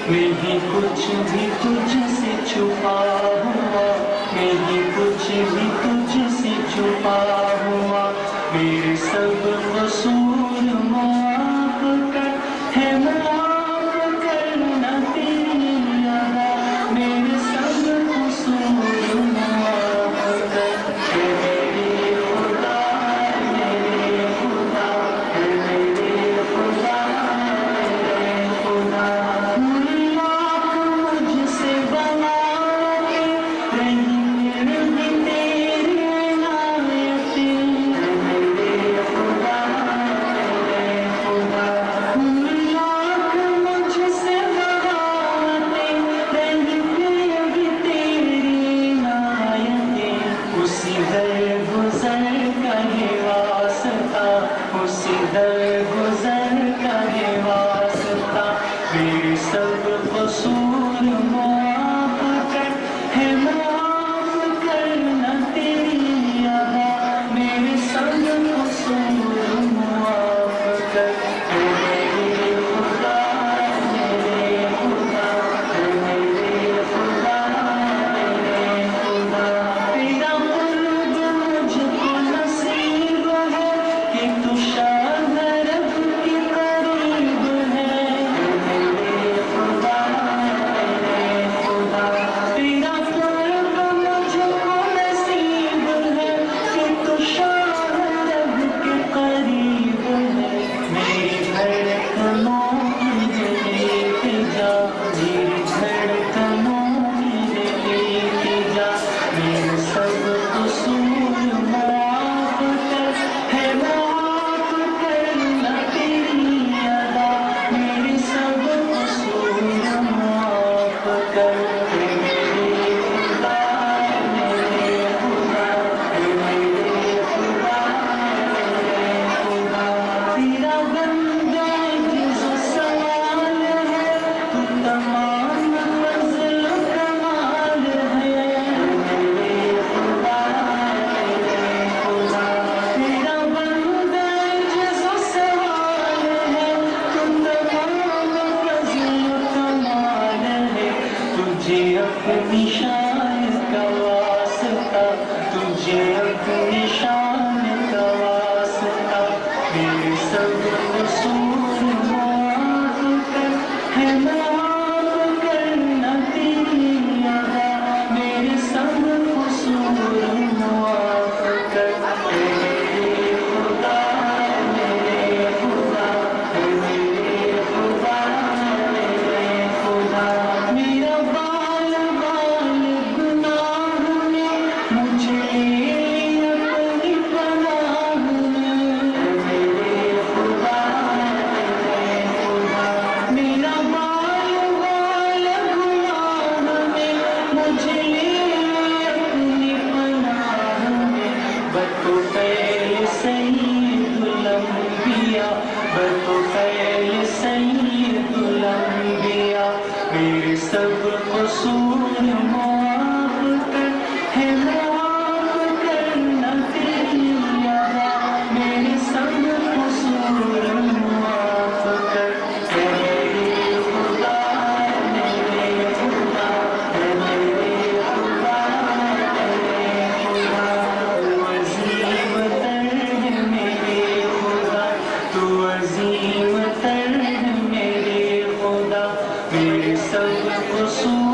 نہیں کچھ بھی تجھ سے چھپا ہوا، نہیں کچھ بھی تجھ سے چھپا ہوا، میرے سب قصور معاف کر، ہے معاف کرنا تیری ادا، میرے سب قصور معاف کر، ہے میرے خدا، میرے خدا، ہے میرے خدا، میرے خدا۔ میرے سب قصور معاف کر، ہے معاف کرنا تیری ادا، میرے سب قصور معاف کر، ہے میرے خدا، میرے خدا، ہے میرے خدا، میرے خدا۔ تیرا قرب مجھ کو نصیب ہے کہ تو شاہ رب کے قریب ہے، میرے سب قصور معاف کر، ہے معاف میرے سب قصور